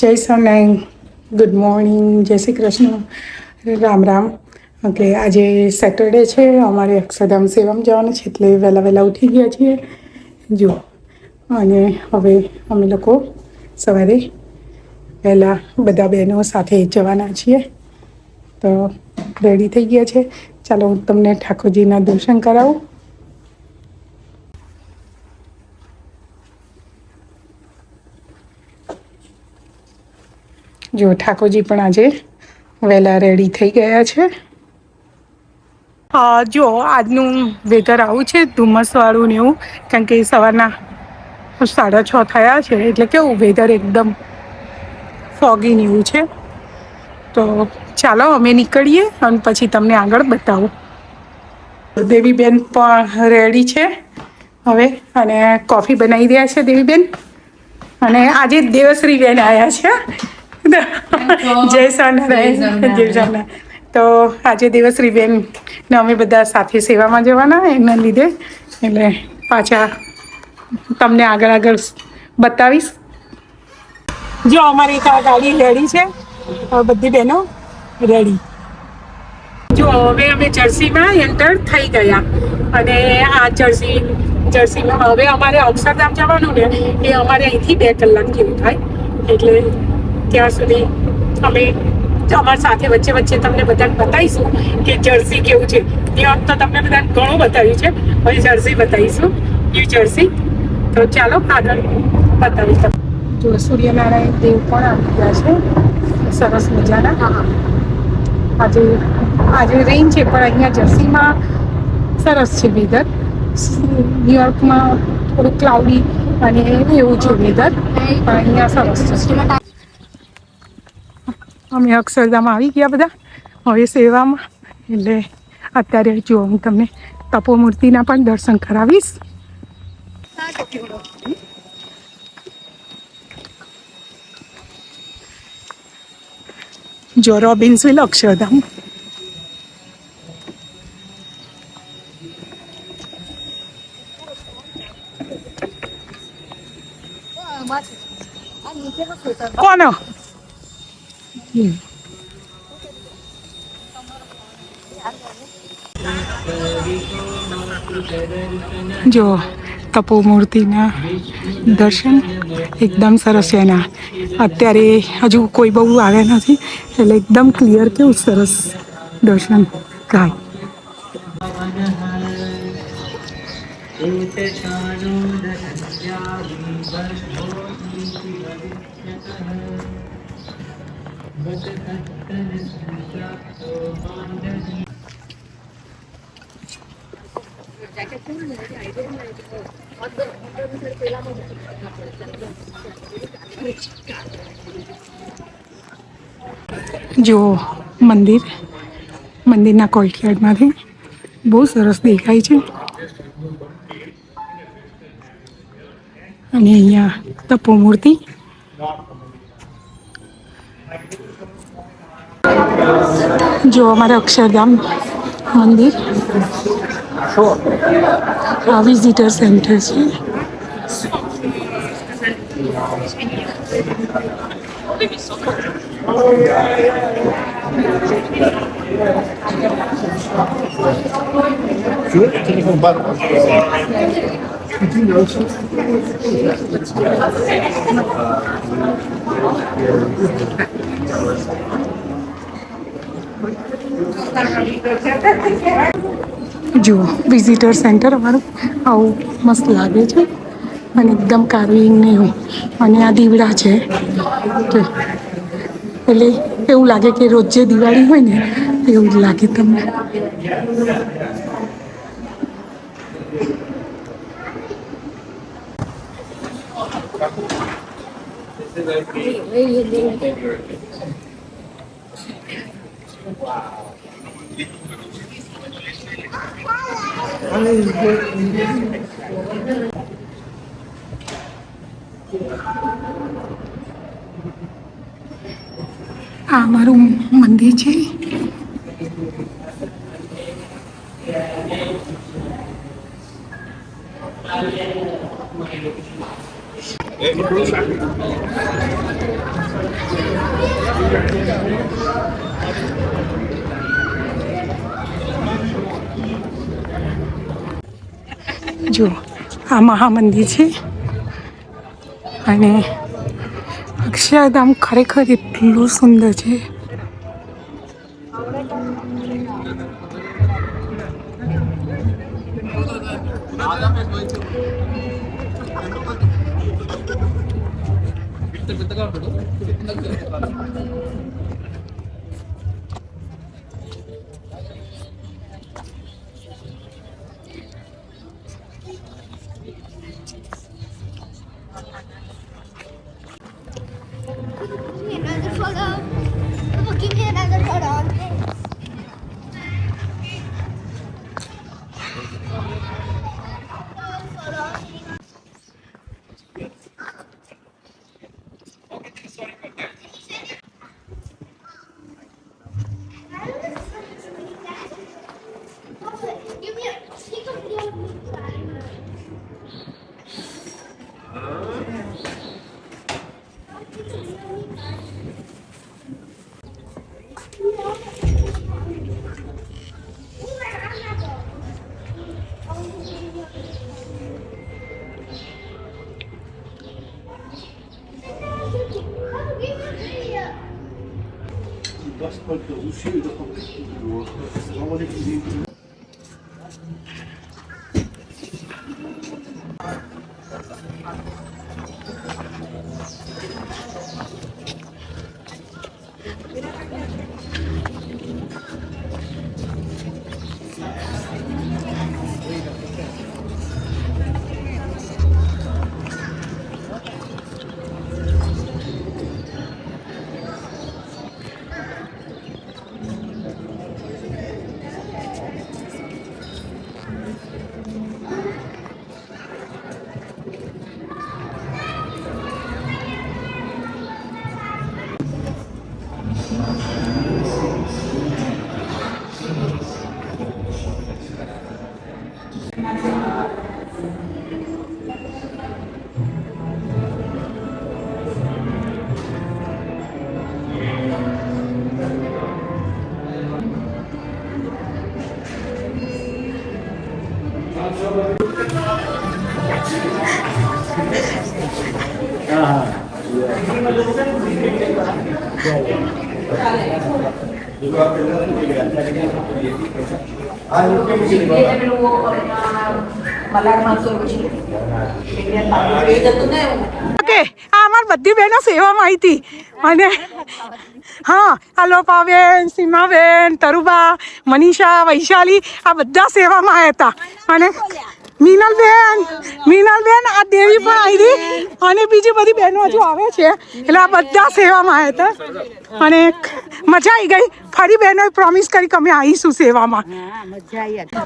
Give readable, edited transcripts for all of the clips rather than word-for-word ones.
જય સોનાઈ, good morning, જય Shri Krishna, Ram Ram. Okay, આજે સેટરડે છે, અમારે અક્ષરધામ સેવામાં જવાનું છે, એટલે વહેલા વહેલા ઉઠી ગયા છીએ જો. અને હવે અમે લોકો સવારે વહેલા બધા બહેનો સાથે જવાના છીએ, તો રેડી થઈ ગયા છે. ચાલો હું તમને ઠાકોરજીના દર્શન કરાવું. જો ઠાકોરજી પણ આજે વહેલા રેડી થઈ ગયા છે. જો આજનું વેધર આવું છે, ધુમ્મસવાળું ને એવું, કારણ કે સવારના 6:30 થયા છે, એટલે કેવું વેધર એકદમ ફોગી ને એવું છે. તો ચાલો અમે નીકળીએ અને પછી તમને આગળ બતાવું. દેવીબેન પણ રેડી છે હવે, અને કોફી બનાવી રહ્યા છે દેવીબેન. અને આજે દેવશ્રી બેન આવ્યા છે. જય સ્વામિનારાયણ, જય સ્વામિનારાયણ. તો આજે દેવશ્રી બેન ને અમે બધા સાથે સેવામાં જવાના એના લીધે, એટલે પાછા તમને આગળ આગળ બતાવીશ. જો અમારી ગાડી રેડી છે, બધી બહેનો રેડી. જો હવે અમે જર્સીમાં એન્ટર થઈ ગયા, અને આ જર્સીમાં હવે અમારે અક્ષરધામ જવાનું ને, એ અમારે અહીંથી 2 કલાક જેવું થાય, એટલે ત્યાં સુધી અમે અમારી સાથે વચ્ચે વચ્ચે તમને બધાને બતાવીશું કે જર્સી કેવું છે. ત્યાં તો તમને બધાને ઘણું બતાવ્યું છે, હવે જર્સી બતાવીશું, ન્યૂ જર્સી. તો ચાલો આગળ બતાવીશ. જો સૂર્યનારાયણ દેવ પણ આવી ગયા છે, સરસ મજાના. આજે રેઇન છે, પણ અહીંયા જર્સીમાં સરસ છે વેધર. ન્યુયોર્કમાં થોડું ક્લાઉડી અને એવું છે વેધર, પણ અહીંયા સરસ છે. અમે અક્ષરધામ આવી ગયા બધા હવે સેવામાં, એટલે અત્યારે જો હું તમને તપોમૂર્તિના પણ દર્શન કરાવીશ. જો રોબિન્સવિલ અક્ષરધામ. કોનો જો તપોમૂર્તિના દર્શન એકદમ સરસ છે. એના અત્યારે હજુ કોઈ બહુ આવ્યા નથી, એટલે એકદમ ક્લિયર, કેવું સરસ દર્શન થાય. જો મંદિરના કોર્ટયાર્ડમાંથી બહુ સરસ દેખાય છે. અને અહીંયા તપોમૂર્તિ. જો અમારા અક્ષરધામ મંદિર આ વિઝિટર સેન્ટર છે. જુઓ વિઝિટર સેન્ટર અમારું આવું મસ્ત લાગે છે, અને એકદમ કાર્વિંગ ને એવું, અને આ દીવડા છે, એટલે એવું લાગે કે રોજે દિવાળી હોય ને એવું જ લાગે તમને. આ મારું મંદિર છે. જો આ મહામંદિર છે અને અક્ષરધામ ખરેખર એટલું સુંદર છે. Another photo. Oh, give me another photo. Give me a take a video of me. Das konnte so viel davon durch. Das ist aber nicht gesehen. Okay આ અમારી બધી બહેનો સેવામાં આવી હતી અને હા અલોપાબેન, સીમાબેન, તરુબા, મનીષા, વૈશાલી આ બધા સેવામાં આવ્યા હતા અને મીનલબેન આ દેવી પણ આવી હતી અને બીજી બધી બહેનો હજુ આવે છે એટલે આ બધા સેવામાં આવ્યા હતા અને મજા આવી ગઈ. ફરી બહેનોએ પ્રોમિસ કરી કે અમે આવીશું સેવામાં.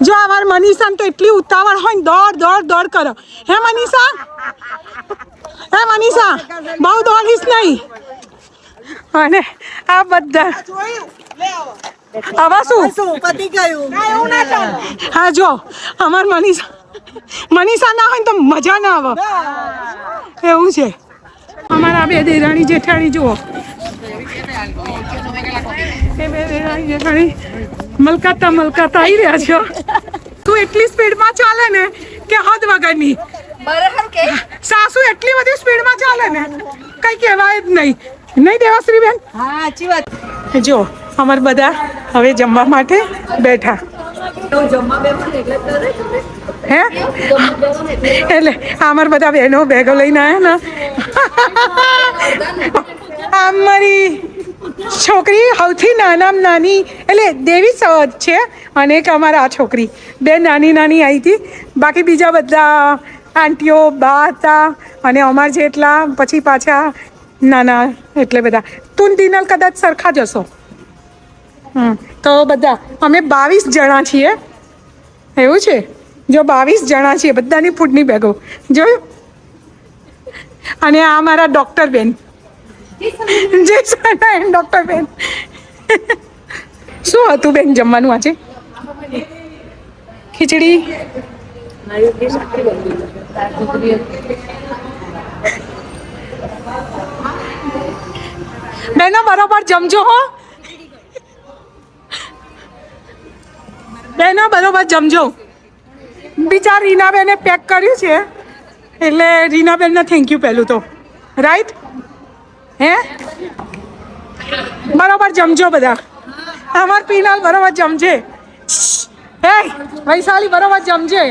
જો અમારી મનીષાને તો એટલી ઉતાવળ હોય ને દોડ કરો. હે મનીષા બહુ દોડીશ નહીં. અને આ બધા હવે શું પતી ગયું. હા જો અમાર મનીષા ના હોય ને તો મજા ના આવે એવું છે. અમારા બે દેરાણી જેઠાણી જુઓ એ બે દેરાણી જેઠાણી મલકાતા આવી રહ્યા છો. તું એટલી સ્પીડમાં ચાલે ને કે હદ વગરની. સાસુ એટલી બધી સ્પીડમાં ચાલે ને કઈ કહેવાય જ નહીં દેવાશ્રી બેન? હા સાચી વાત. જો અમાર બધા હવે જમવા માટે બેઠા. હે એટલે અમાર બધા બહેનો બેગો લઈને આવ્યા ને. અમારી છોકરી સૌથી નાનામાં નાની એટલે દેવી સવત છે અને એક અમારા આ છોકરી બે નાની આવી હતી. બાકી બીજા બધા આંટીઓ બા હતા અને અમાર જેટલા પછી પાછા નાના એટલે બધા. તું દિનલ કદાચ સરખા જ હશો. તો બધા અમે 22 જણા છીએ એવું છે. જો 22 જણા છીએ બધાની ફૂડની બેગો જોયું. અને આ અમારા ડૉક્ટર બેન ડૉક્ટર બેન શું હતું બેન જમવાનું આજે? ખીચડી બેનો બરોબર જમજો હો, બેનો બરોબર જમજો. બિચાર રીનાબેને પેક કર્યું છે એટલે રીનાબેનને થેન્ક યુ પહેલું તો, રાઈટ? હે બરોબર જમજો બધા. અમાર પીનલ બરોબર જમજે. હે વૈશાલી બરોબર જમજે.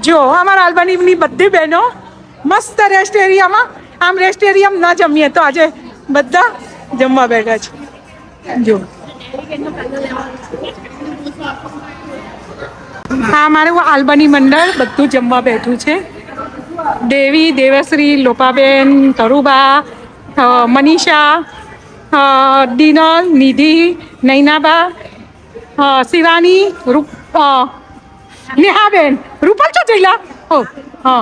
જો અમારા આલ્બાનીની બધી બહેનો મસ્ત રેસ્ટ એરિયામાં, આમ રેસ્ટ એરિયામાં ના જમીએ તો આજે બધા જમવા બેઠા છે. જો હા, અમારું આલ્બાની મંડળ બધું જમવા બેઠું છે. દેવી, દેવશ્રી, લોપાબેન, તરુબા, મનીષા, દિનલ, નિધિ, નૈનાબા, શિવાની, નેહાબેન, રૂપલ છો જઈલા હો. હા,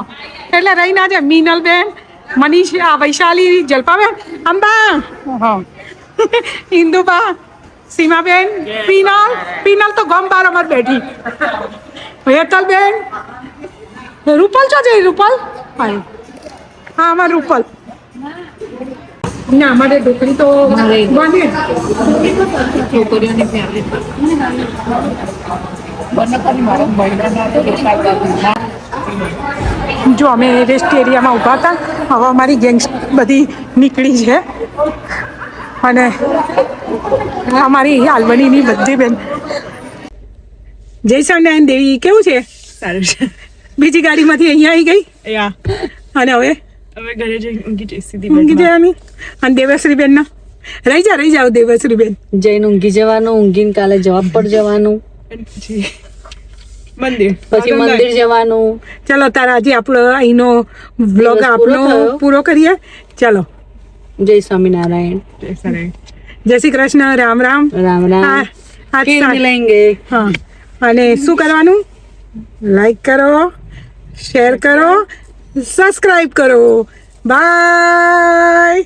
એટલે રહીના છે મીનલબેન, મનીષા, વૈશાલી, જલ્પાબેન, અંબા, હા, ઇન્દુબા, સીમાબેન, પીનલ તો ગમ બાર અમાર બેઠી, હેતલબેન, રૂપલ છો જઈ, રૂપલ હા, અમાર રૂપલ ના, અમારે ઢોકળી તો બને. છોકરીઓની ફેવરેટ જો અમે રેસ્ટ એરિયામાં ઊભા હતા, હવે અમારી ગેંગ્સ બધી નીકળી છે અને અમારી આલ્બનીની બધી બેન. જય સ્વામિનારાયણ દેવી, કેવું છે? સારું છે. બીજી ગાડીમાંથી અહીંયા આવી ગઈ યા અને હવે ઘરે જઈ ઊંઘી જઈ સીધી ઊંઘી જવાની. અને દેવશ્રી બેન ના રહી જાઓ દેવશ્રી બેન. જઈને ઊંઘી જવાનું, ઊંઘીને કાલે જવાબ પર જવાનું, પછી મંદિર, પછી મંદિર જવાનું. ચલો તાર આજે આપણો અહીંનો બ્લોગ દિવસ આપણો પૂરો થયો. પૂરો કરીએ. ચલો, જય સ્વામિનારાયણ, જય શ્રી કૃષ્ણ, રામ રામ. રામ રામ. આજ ફિર સાંજ- મિલેંગે. હા, અને શું કરવાનું? લાઈક કરો, શેર કરો, સબસ્ક્રાઈબ કરો. બાય.